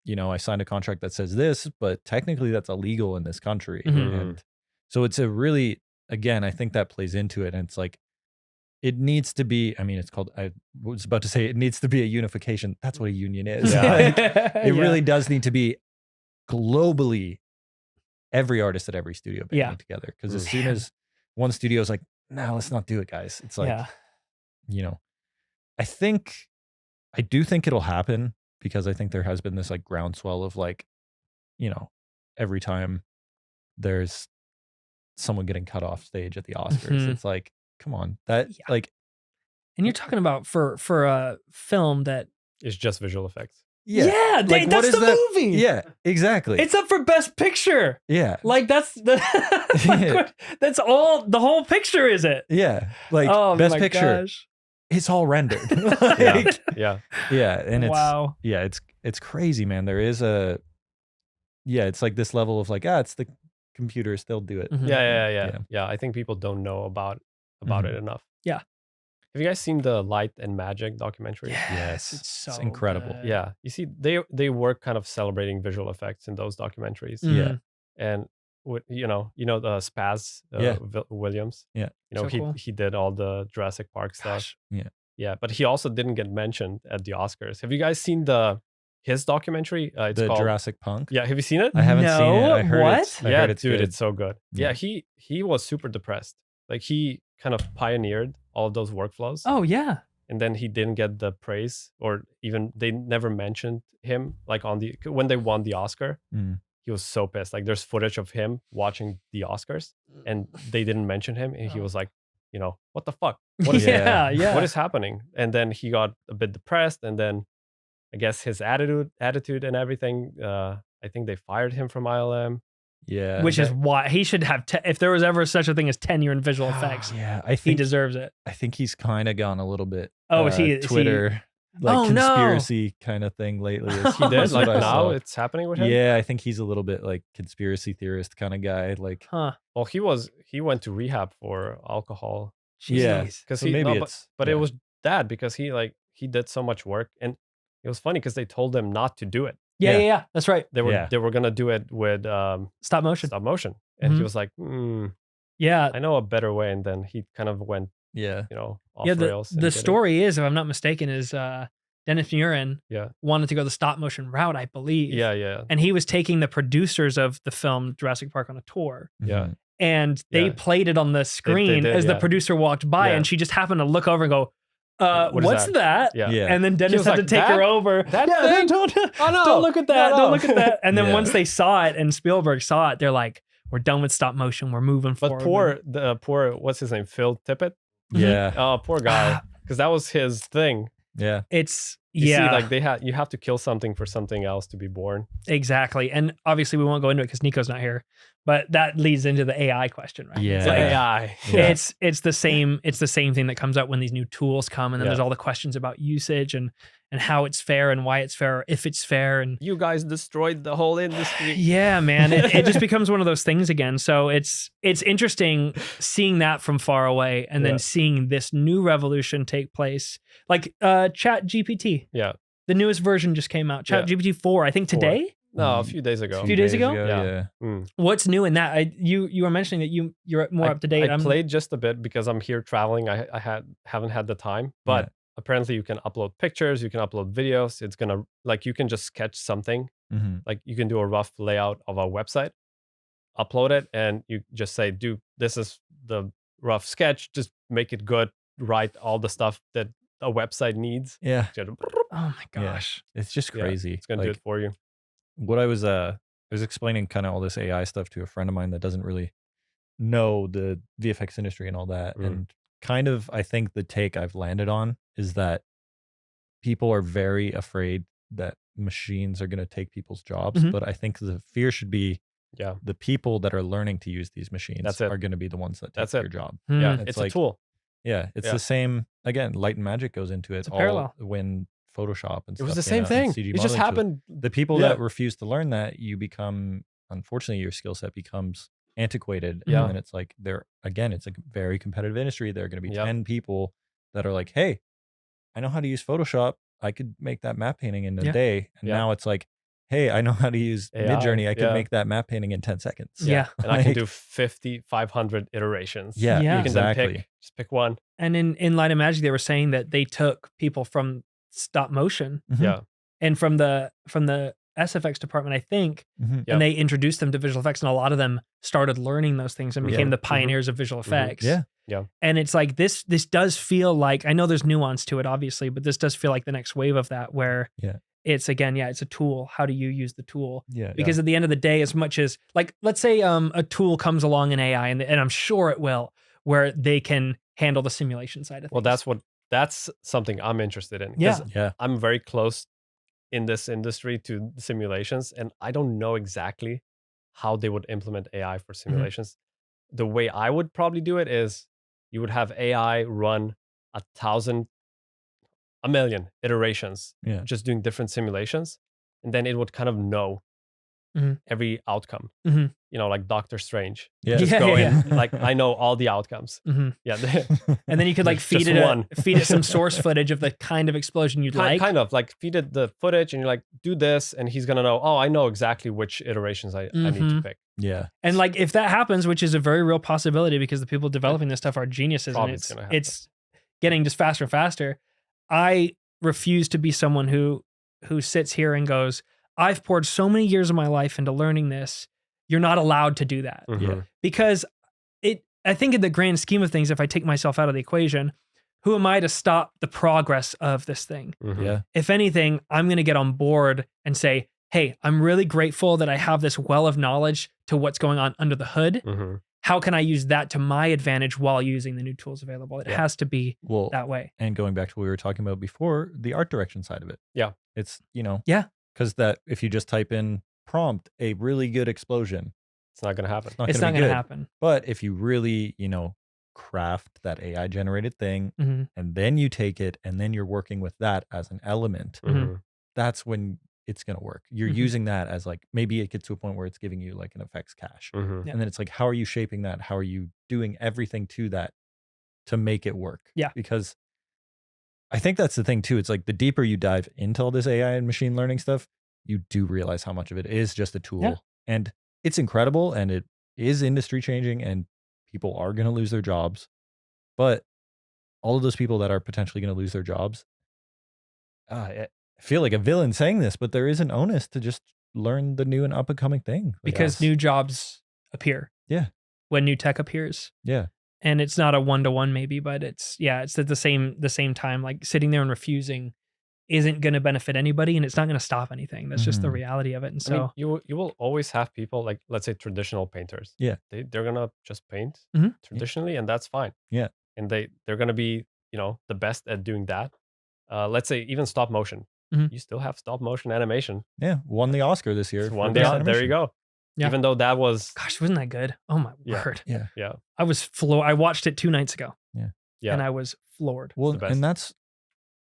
you know, I signed a contract that says this, but technically that's illegal in this country. Mhm. And so it's a really, again, I think that plays into it. And it's like, it needs to be, I mean, it's called, I was about to say it needs to be a unification. That's what a union is. Yeah. Like, it Yeah. really does need to be globally every artist at every studio banding Yeah. together. Because as Mm. soon as one studio is like, no, let's not do it, guys. It's like, Yeah. you know, I do think it'll happen, because I think there has been this like groundswell of like, you know, every time there's someone getting cut off stage at the Oscars, Mhm. it's like, come on, that Yeah. like, And you're talking about for a film that It's just visual effects. yeah, like, what that's is the that? movie. Yeah, exactly. It's up for best picture. Yeah, Like that's the like, Yeah. that's all the whole picture is it? yeah, like, Oh best my picture, gosh. it's all rendered. Yeah. Like, Yeah. yeah, and it's Wow. yeah, it's crazy, man. There is it's like this level of like, it's the computers, they'll do it. Mhm. Yeah. I think people don't know about Mhm. it enough. Yeah. Have you guys seen the Light and Magic documentary? Yes, It's so it's incredible. good. Yeah. You see, they were kind of celebrating visual effects in those documentaries. Mhm. Yeah. And with you know the Spaz Yeah. Williams. Yeah. You know, So cool. he did all the Jurassic Park stuff. Gosh. Yeah, but he also didn't get mentioned at the Oscars. Have you guys seen his documentary? It's The called Jurassic Punk. Yeah, have you seen it? I haven't seen it. I heard what? it's, I Yeah, heard it's dude, good. it's so good. Yeah. Yeah, he was super depressed. Like, he kind of pioneered all of those workflows. Oh yeah. And then he didn't get the praise, or even they never mentioned him like when they won the Oscar. Mm. He was so pissed. Like, there's footage of him watching the Oscars and they didn't mention him, and he was like, what the fuck? What is Yeah. yeah. what is happening? And then he got a bit depressed, and then I guess his attitude and everything. I think they fired him from ILM. Yeah. Which is why he should have, if there was ever such a thing as tenure in visual effects, yeah, I he think deserves it. I think he's kind of gone a little bit. Oh, is he Twitter like conspiracy kind of thing lately? He did like now saw. it's happening with him. Yeah, I think he's a little bit like conspiracy theorist kind of guy. Like, Well, he went to rehab for alcohol. Yeah, because so maybe but it was that because he did so much work, and it was funny because they told him not to do it. Yeah. That's right. They were gonna do it with stop motion, and he was like, yeah, I know a better way, and then he kind of went, off rails. The story is, if I'm not mistaken, is Dennis Muren wanted to go the stop motion route, I believe. Yeah. And he was taking the producers of the film Jurassic Park on a tour. Yeah. And they played it on the screen as the producer walked by, and she just happened to look over and go, what's that? Yeah. And then Dennis had to take her over. That thing? Don't look at that. No. Don't look at that. And then once they saw it and Spielberg saw it, they're like, we're done with stop motion. We're moving forward. But poor, what's his name? Phil Tippett? Yeah. Oh, poor guy. Because that was his thing. Yeah. It's, you see, like you have to kill something for something else to be born. Exactly. And obviously we won't go into it because Nico's not here. But that leads into the AI question, right? Yeah. It's like, AI. Yeah. It's the same thing that comes up when these new tools come, and then there's all the questions about usage and how it's fair and why it's fair, or if it's fair. And you guys destroyed the whole industry. Yeah, man. It just becomes one of those things again. So it's interesting seeing that from far away and then seeing this new revolution take place. Like Chat GPT. Yeah. The newest version just came out. Chat GPT 4, I think today. No, a few days ago. A few days ago? Yeah. What's new in that? You were mentioning that you're more up to date. I played just a bit because I'm here traveling. I haven't had the time, but apparently you can upload pictures, you can upload videos. It's gonna, like, you can just sketch something. Like you can do a rough layout of a website, upload it, and you just say, "Dude, this is the rough sketch. Just make it good. Write all the stuff that a website needs." Yeah. Oh my gosh, it's just crazy. It's gonna do it for you. What I was explaining kind of all this AI stuff to a friend of mine that doesn't really know the VFX industry and all that. And kind of, I think the take I've landed on is that people are very afraid that machines are going to take people's jobs. But I think the fear should be the people that are learning to use these machines are going to be the ones that take your job. Yeah, it's like, a tool. Yeah, it's the same. Again, light and magic goes into it. It's a parallel. When Photoshop and stuff. It was the same thing. It just happened. The people that refuse to learn that, you become, unfortunately, your skill set becomes antiquated. Yeah. And it's like, it's a very competitive industry. There are going to be 10 people that are like, hey, I know how to use Photoshop. I could make that map painting in a day. And now it's like, hey, I know how to use Midjourney. I could make that map painting in 10 seconds. Yeah. And I can do 500 iterations. Yeah, You can exactly. then pick one. And in Light and Magic, they were saying that they took people from stop motion and from the SFX department, I think, and they introduced them to visual effects, and a lot of them started learning those things and became the pioneers of visual effects. Yeah. And it's like this does feel like, I know there's nuance to it, obviously, but this does feel like the next wave of that, where it's again, it's a tool. How do you use the tool? Because at the end of the day, as much as, like, let's say a tool comes along in AI, and I'm sure it will, where they can handle the simulation side of things. Well, that's something I'm interested in. I'm very close in this industry to simulations, and I don't know exactly how they would implement AI for simulations. The way I would probably do it is you would have AI run 1,000,000 iterations, just doing different simulations, and then it would kind of know every outcome. Like Doctor Strange. Just go in, like, I know all the outcomes. Yeah. And then you could, like, feed it some source footage of the kind of explosion you'd like. Kind of like feed it the footage, and you're like, do this, and he's gonna know, oh, I know exactly which iterations I need to pick. Yeah. And, like, if that happens, which is a very real possibility because the people developing this stuff are geniuses, Probably and it's getting just faster and faster. I refuse to be someone who sits here and goes, I've poured so many years of my life into learning this. You're not allowed to do that. Because I think in the grand scheme of things, if I take myself out of the equation, who am I to stop the progress of this thing? If anything, I'm going to get on board and say, hey, I'm really grateful that I have this well of knowledge to what's going on under the hood. how can I use that to my advantage while using the new tools available? It has to be that way. And going back to what we were talking about before, the art direction side of it. Yeah. It's, you know, Yeah. because that if you just type in prompt, a really good explosion, it's not going to happen. It's not going to happen. But if you really, you know, craft that AI generated thing and then you take it and then you're working with that as an element, that's when it's going to work. You're using that as like, maybe it gets to a point where it's giving you like an effects cache. And then it's like, how are you shaping that? How are you doing everything to that to make it work? Yeah. Because I think that's the thing too. It's like the deeper you dive into all this AI and machine learning stuff, you do realize how much of it is just a tool. Yeah. And it's incredible and it is industry changing and people are going to lose their jobs. But all of those people that are potentially going to lose their jobs, I feel like a villain saying this, but there is an onus to just learn the new and up and coming thing. Because new jobs appear. Yeah. When new tech appears. Yeah. And it's not a one-to-one maybe, but it's at the same time, like sitting there and refusing isn't going to benefit anybody and it's not going to stop anything. That's just the reality of it. And so I mean, you will always have people like, let's say, traditional painters. Yeah. They're going to just paint traditionally and that's fine. Yeah. And they're going to be, you know, the best at doing that. Let's say even stop motion. You still have stop motion animation. Yeah. Won the Oscar this year. Won the Oscar. There you go. Yeah. Even though that was... Gosh, wasn't that good? Oh my word. Yeah. Yeah. I was floored. I watched it 2 nights ago. Yeah. Yeah. And I was floored. Well, and that's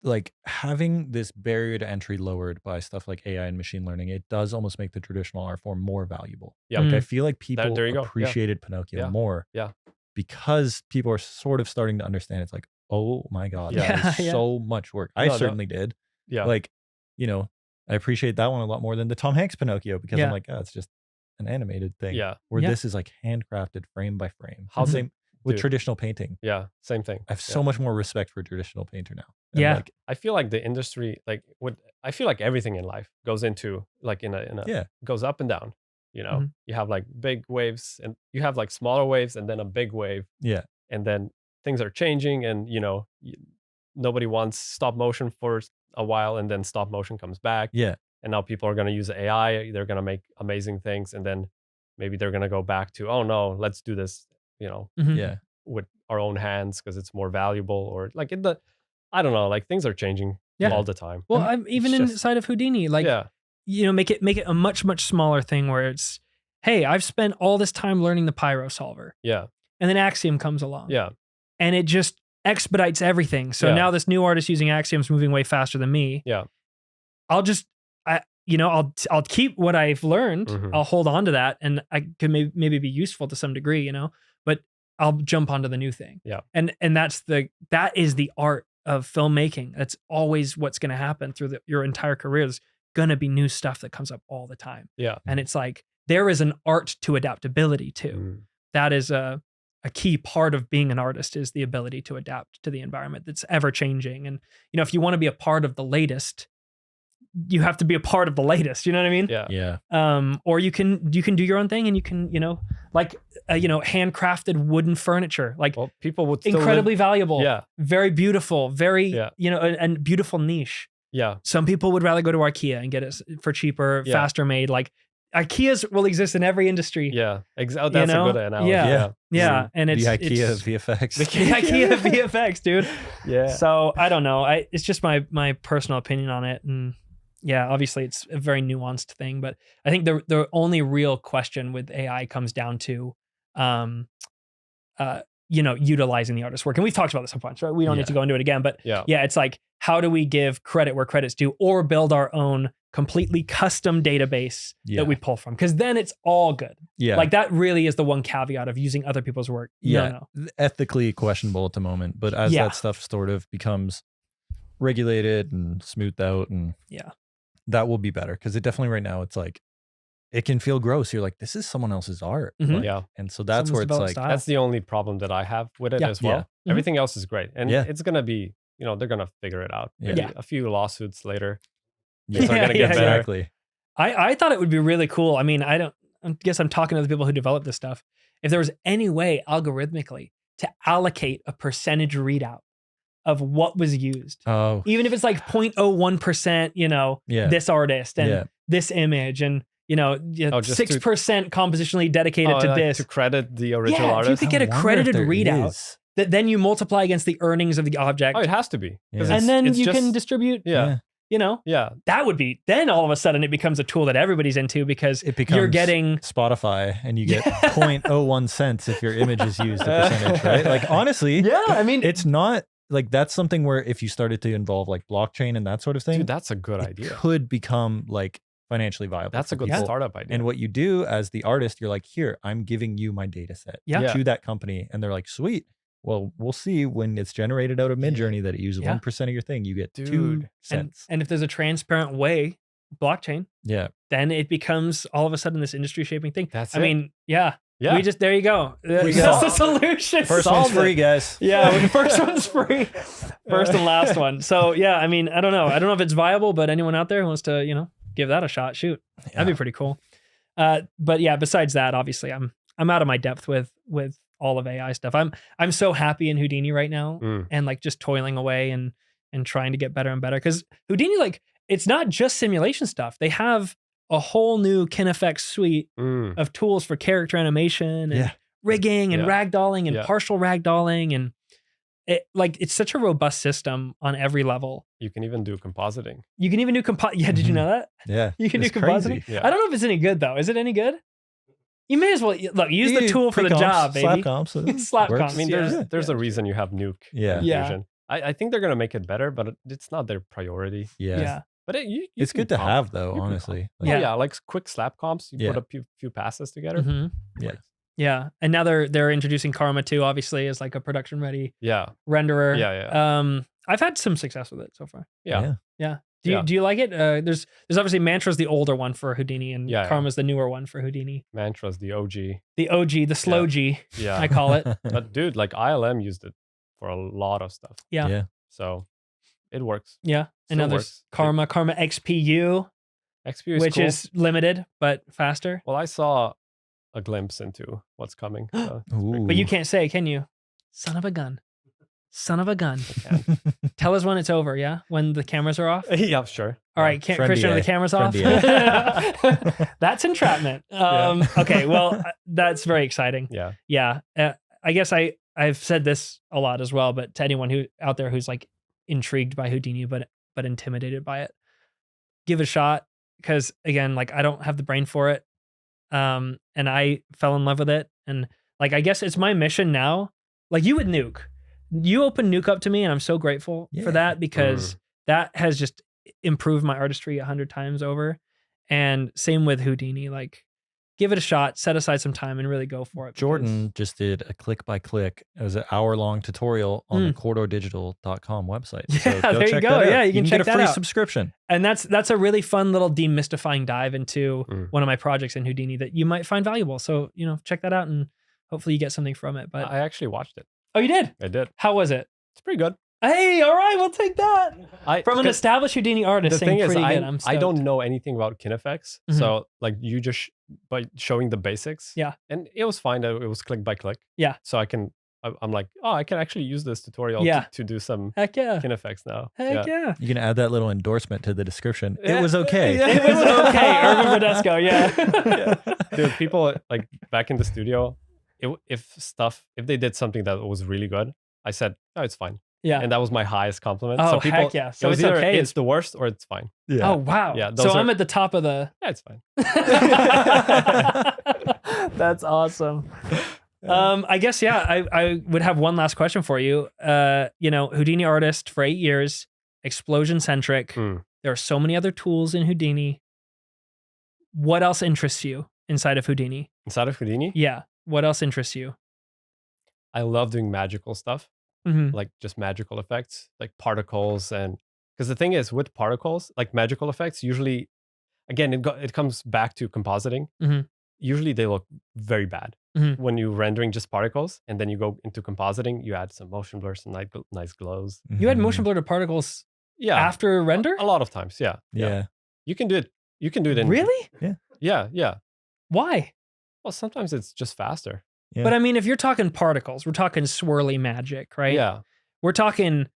like having this barrier to entry lowered by stuff like AI and machine learning. It does almost make the traditional art form more valuable. Yeah. Like I feel like people appreciated go. Pinocchio more. Yeah. Because people are sort of starting to understand. It's like, oh my God, that is so much work. I certainly did. Yeah. Like, you know, I appreciate that one a lot more than the Tom Hanks Pinocchio because I'm like, oh, it's just an animated thing. Yeah. Where this is like handcrafted frame by frame. How same with traditional painting. Yeah. Same thing. I have so much more respect for a traditional painter now. And yeah. Like, I feel like the industry, I feel like everything in life goes into like goes up and down. You know, you have like big waves and you have like smaller waves and then a big wave. Yeah. And then things are changing and, you know, nobody wants stop motion for a while and then stop motion comes back. Yeah. And now people are going to use AI. They're going to make amazing things. And then maybe they're going to go back to, oh no, let's do this, you know, with our own hands because it's more valuable or like I don't know, like things are changing all the time. Well, I'm even inside of Houdini, like, you know, make it a much, much smaller thing where it's, hey, I've spent all this time learning the pyro solver. Yeah. And then Axiom comes along. Yeah. And it just expedites everything. So now this new artist using Axiom's moving way faster than me. Yeah. I'll keep what I've learned. I'll hold on to that and I can maybe be useful to some degree, you know, but I'll jump onto the new thing. Yeah. And that is the art of filmmaking. That's always what's going to happen through your entire career. There's going to be new stuff that comes up all the time. Yeah. And it's like, there is an art to adaptability too. That is a key part of being an artist is the ability to adapt to the environment that's ever changing. And, you know, if you want to be a part of the latest, you have to be a part of the latest. You know what I mean? Yeah. Yeah. Or you can do your own thing and you can, you know, like, handcrafted wooden furniture, like people would incredibly valuable. Yeah. Very beautiful, very, you know, and beautiful niche. Yeah. Some people would rather go to IKEA and get it for cheaper, faster made. Like IKEAs will exist in every industry. Yeah. That's a good analogy. Yeah. And it's the IKEA of VFX. The IKEA of VFX, dude. Yeah. So I don't know. It's just my personal opinion on it. And yeah, obviously it's a very nuanced thing, but I think the only real question with AI comes down to, you know, utilizing the artist's work. And we've talked about this a bunch, right? We don't need to go into it again, but it's like, how do we give credit where credit's due or build our own completely custom database that we pull from? Because then it's all good. Yeah. Like that really is the one caveat of using other people's work. No. Ethically questionable at the moment, but as that stuff sort of becomes regulated and smoothed out and that will be better. Because it definitely right now it's like, it can feel gross. You're like, this is someone else's art. Like, and so that's where it's like, style. That's the only problem that I have with it as well. Everything else is great. And it's going to be, you know, they're going to figure it out. Maybe a few lawsuits later. It's going to get better. Exactly. I thought it would be really cool. I mean, I guess I'm talking to the people who develop this stuff. If there was any way algorithmically to allocate a percentage readout of what was used, even if it's like 0.01%, you know, this artist and this image and, just 6% compositionally dedicated to this. To credit the original artist. If you could get a credited readout, that then you multiply against the earnings of the object. Oh, it has to be. And then you can distribute. Yeah. That would be, then all of a sudden it becomes a tool that everybody's into because you're getting Spotify and you get 0.01 cents if your image is used a percentage, right? Like, honestly, it's not like that's something where if you started to involve like blockchain and that sort of thing, dude, that's a good idea. Could become like financially viable. That's a good startup idea. And what you do as the artist, you're like, here, I'm giving you my data set to that company. And they're like, sweet. Well, we'll see when it's generated out of Midjourney that it uses 1% of your thing. You get 2 cents. And if there's a transparent way, blockchain, then it becomes all of a sudden this industry shaping thing. That's it. We just, there you go. That's the solution. First one's free, guys. Yeah, first one's free. First and last one. So yeah, I mean, I don't know. I don't know if it's viable, but anyone out there who wants to, give that a shot, shoot. That'd be pretty cool. But yeah, besides that, obviously I'm out of my depth with all of AI stuff. I'm so happy in Houdini right now and like just toiling away and trying to get better and better. Because Houdini, like, it's not just simulation stuff. They have a whole new KineFX suite of tools for character animation and rigging and ragdolling and partial ragdolling. And it's such a robust system on every level. You can even do compositing. You can even do did you know that? Yeah. You can do compositing. Yeah. I don't know if it's any good though. Is it any good? You may as well use the tool for the job, baby. Slap comps. Slap comps. I mean, there's a reason you have Nuke. Fusion. I think they're gonna make it better, but it's not their priority. Yeah. But it's good to have, though. Honestly. Like quick slap comps. You put a few passes together. Mm-hmm. Yeah. And now they're introducing Karma too, obviously, as like a production ready renderer. Yeah. I've had some success with it so far. Yeah. Do you like it? There's obviously Mantra's the older one for Houdini, and Karma's the newer one for Houdini. Mantra's the OG. The slow G. Yeah. I call it. But dude, like ILM used it for a lot of stuff. Yeah. So it works. Yeah. And now there's Karma XPU. XPU is which cool. is limited but faster. Well, I saw a glimpse into what's coming. So but you can't say, can you? Son of a gun. Tell us when it's over, yeah? When the cameras are off? Yeah, sure. All right, Christian, are the cameras off? That's entrapment. Okay, well, that's very exciting. Yeah. I guess I've said this a lot as well, but to anyone who out there who's like intrigued by Houdini but intimidated by it, give it a shot. Because again, like I don't have the brain for it. And I fell in love with it. And like, I guess it's my mission now. Like you with Nuke. You opened Nuke up to me and I'm so grateful for that because that has just improved my artistry 100 times over. And same with Houdini, like give it a shot, set aside some time and really go for it. Jordan just did a click by click. It was an hour-long tutorial on the corridordigital.com website. Yeah, so there you go. Yeah, you can check get a that free out. subscription. And that's a really fun little demystifying dive into one of my projects in Houdini that you might find valuable. So, check that out and hopefully you get something from it. But I actually watched it. Oh, you did? I did. How was it? It's pretty good. Hey, all right, we'll take that. From an established Houdini artist, the thing is, good. I don't know anything about KineFX, so like you just by showing the basics, and it was fine. It was click by click, So I'm like, I can actually use this tutorial to do some KineFX now. Heck yeah! You can add that little endorsement to the description. It was okay. It was okay. Urban Bradesko, yeah. Dude, people like back in the studio. If they did something that was really good, I said, "Oh, it's fine." Yeah, and that was my highest compliment. Oh, so people, heck yeah! So it's okay. It's the worst, or it's fine. Yeah. Oh wow. Yeah. So I'm at the top of the. Yeah, it's fine. That's awesome. I guess I would have one last question for you. Houdini artist for 8 years, explosion centric. There are so many other tools in Houdini. What else interests you inside of Houdini? Inside of Houdini? Yeah. What else interests you? I love doing magical stuff, like just magical effects, like particles. And because the thing is with particles, like magical effects, usually, again, it comes back to compositing. Usually they look very bad when you're rendering just particles. And then you go into compositing, you add some motion blur, some nice glows. You add motion blur to particles after render? A lot of times, yeah. You can do it. You can do it in... Really? Yeah. Why? Well, sometimes it's just faster. Yeah. But I mean, if you're talking particles, we're talking swirly magic, right? Yeah. We're talking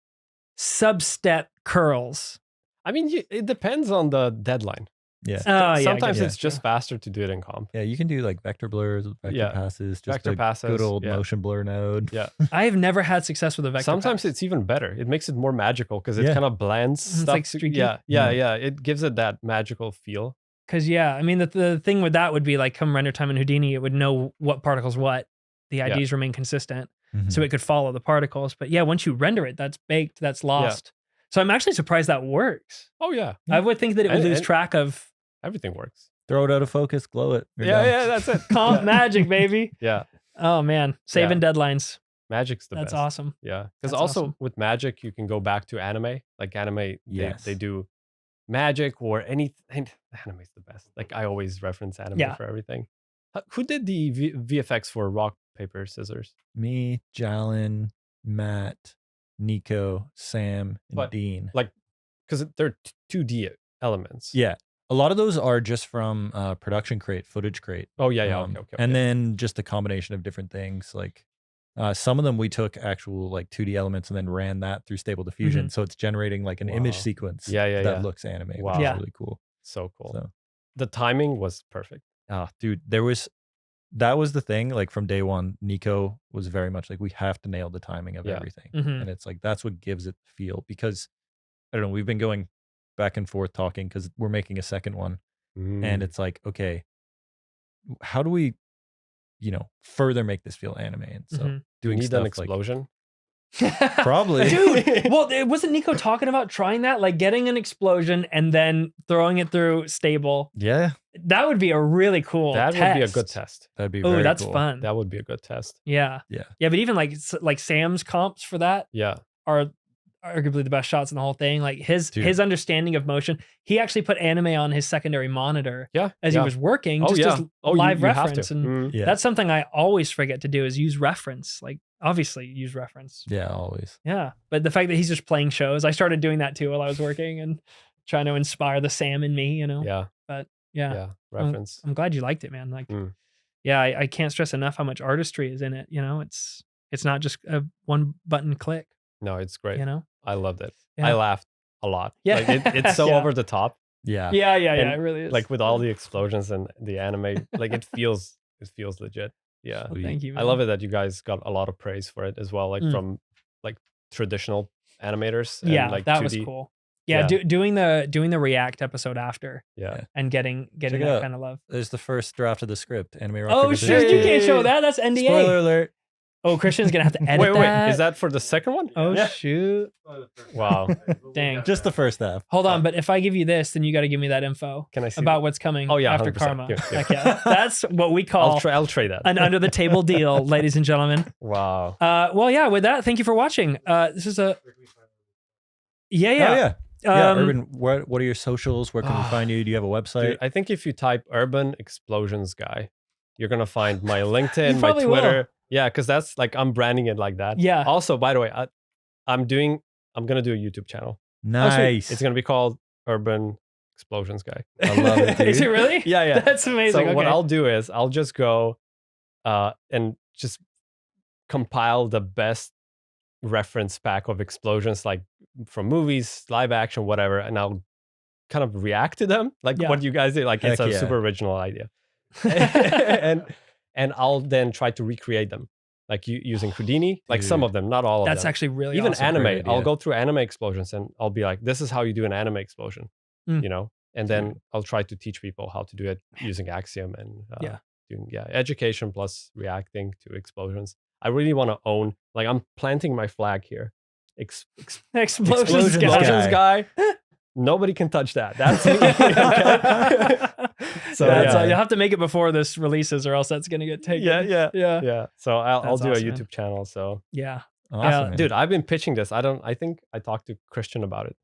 sub-step curls. I mean, it depends on the deadline. Yeah. Sometimes I it's just faster to do it in comp. Yeah, you can do like vector blurs, vector passes, just Vector the passes, good old motion blur node. Yeah. I've never had success with a vector Sometimes pass. it's even better. It makes it more magical because it Yeah. kind of blends It's stuff. like streaky. Yeah. It gives it that magical feel. Because I mean the thing with that would be like come render time in Houdini, it would know what particles what. The IDs remain consistent, so it could follow the particles. But yeah, once you render it, that's baked, that's lost. So I'm actually surprised that works. Oh yeah. I would think that it would lose track of. Everything works. Throw it out of focus, glow it. You're Yeah, done. that's it. Comp magic, baby. Yeah. Oh man, saving deadlines. Magic's the That's best. awesome. Yeah. Because That's also awesome. with Magic, you can go back to anime. Like anime, Yes. they do magic or anything. Anime's the best. Like I always reference anime for everything. Who did the VFX for Rock, Paper, Scissors? Me, Jalen, Matt, Nico, Sam, and Dean. Like, because they're 2D elements. Yeah. A lot of those are just from Production Crate, Footage Crate. Oh, yeah. Okay. And then just a combination of different things. Like some of them we took actual like 2D elements and then ran that through Stable Diffusion. So it's generating like an image sequence that looks anime, which is really cool. So cool. So. The timing was perfect. Dude, that was the thing. Like from day one, Nico was very much like, we have to nail the timing of everything. And it's like, that's what gives it feel, because I don't know, we've been going back and forth talking because we're making a second one. And it's like, okay, how do we, further make this feel anime? And so doing need stuff an explosion. Probably. Dude, well, wasn't Nico talking about trying that? Like getting an explosion and then throwing it through Stable. Yeah. That would be a really cool That test. would be a good test. That'd be very Oh, that's cool. fun. That would be a good test. Yeah. But even like Sam's comps for that are arguably the best shots in the whole thing. Like his understanding of motion. He actually put anime on his secondary monitor as he was working, just as live reference. And that's something I always forget to do is use reference. Like obviously use reference. Yeah, always. Yeah. But the fact that he's just playing shows, I started doing that too while I was working and trying to inspire the Sam in me, Yeah. But reference. I'm glad you liked it, man. Like, I can't stress enough how much artistry is in it. It's not just a one button click. No, it's great. I loved it. Yeah. I laughed a lot. Yeah. Like it's so over the top. Yeah. Yeah. It really is. Like with all the explosions and the anime, like it feels legit. Yeah. Well, thank you, man. I love it that you guys got a lot of praise for it as well, like from like traditional animators. And, like that 2D. was cool. Yeah, doing the React episode after. Yeah. And getting that kind of love. There's the first draft of the script. Anime Rock, Oh Paper, shit, Scissors. you can't show that. That's NDA. Spoiler alert. Oh, Christian's gonna have to edit Wait, that. is that for the second one? Oh shoot. Wow. Dang. Just the first half. Hold on, but if I give you this, then you got to give me that info. Can I see about what's coming after 100%. Karma? Here. Heck yeah. That's what we call I'll trade that. an under the table deal, ladies and gentlemen. Wow. Well, yeah. With that, thank you for watching. This is a. Yeah. Oh, yeah. Urban, what are your socials? Where can we find you? Do you have a website? Dude, I think if you type Urban Explosions Guy, you're gonna find my LinkedIn, my Twitter. Will. Yeah, because that's like I'm branding it like that. Yeah. Also, by the way, I'm gonna do a YouTube channel. Nice. It's gonna be called Urban Explosions Guy. I love it, dude. Is it really? Yeah. That's amazing. So what I'll do is I'll just go and just compile the best reference pack of explosions, like from movies, live action, whatever, and I'll kind of react to them, like what you guys did. Like it's a super original idea, and I'll then try to recreate them, like using Houdini, like some of them, not all of them. That's actually really even awesome. anime. I'll go through anime explosions and I'll be like, this is how you do an anime explosion, and then I'll try to teach people how to do it using Axiom and doing education plus reacting to explosions. I really want to own, like I'm planting my flag here. Explosions guy. Nobody can touch that. That's me. So you'll have to make it before this releases, or else that's gonna get taken. Yeah. So I'll do awesome, a YouTube channel. So Awesome, dude, I've been pitching this. I think I talked to Christian about it.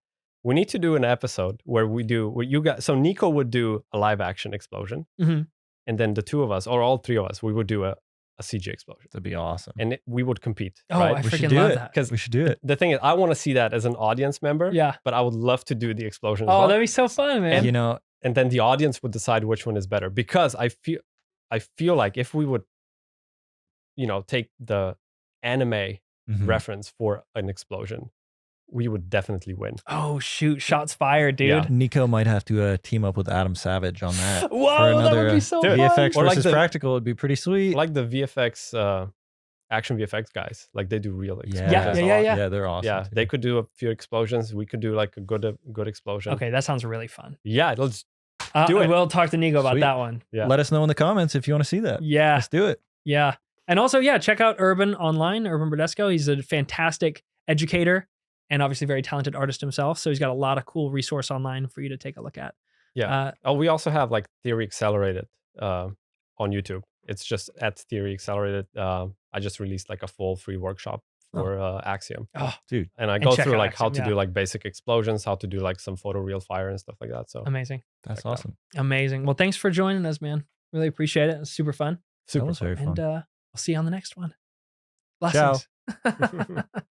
We need to do an episode where you guys. So Nico would do a live action explosion, and then the two of us, or all three of us, we would do a CG explosion. That'd be awesome. And we would compete. Oh, right? I We should freaking do love it. that. Because we should do it. The thing is, I want to see that as an audience member. Yeah. But I would love to do the explosion. Oh, that'd be so fun, man. And then the audience would decide which one is better. Because I feel like if we would, take the anime reference for an explosion, we would definitely win. Oh shoot! Shots fired, dude. Yeah. Nico might have to team up with Adam Savage on that. Whoa, for another, that would be so fun. VFX Or like versus the- practical would be pretty sweet. Like the VFX, action VFX guys, like they do real explosions. Yeah. a lot. Yeah, they're awesome. Yeah, too. they could do a few explosions. We could do like a good explosion. Okay, that sounds really fun. Yeah, let's do it. We'll talk to Nico about Sweet. that one. Yeah. Let us know in the comments if you want to see that. Yeah, Let's do it. yeah. And also, yeah, check out Urban online, Urban Bradesko. He's a fantastic educator and obviously very talented artist himself. So he's got a lot of cool resource online for you to take a look at. Yeah. We also have like Theory Accelerated on YouTube. It's just at Theory Accelerated. I just released like a full free workshop for Axiom. Oh, Dude. And I go check through out like how Axiom, to do like basic explosions, how to do like some photoreal fire and stuff like that. So amazing. That's Check it out. awesome. Amazing. Well, thanks for joining us, man. Really appreciate it. It's super fun. That was very fun. And I'll see you on the next one. Ciao. Blessings.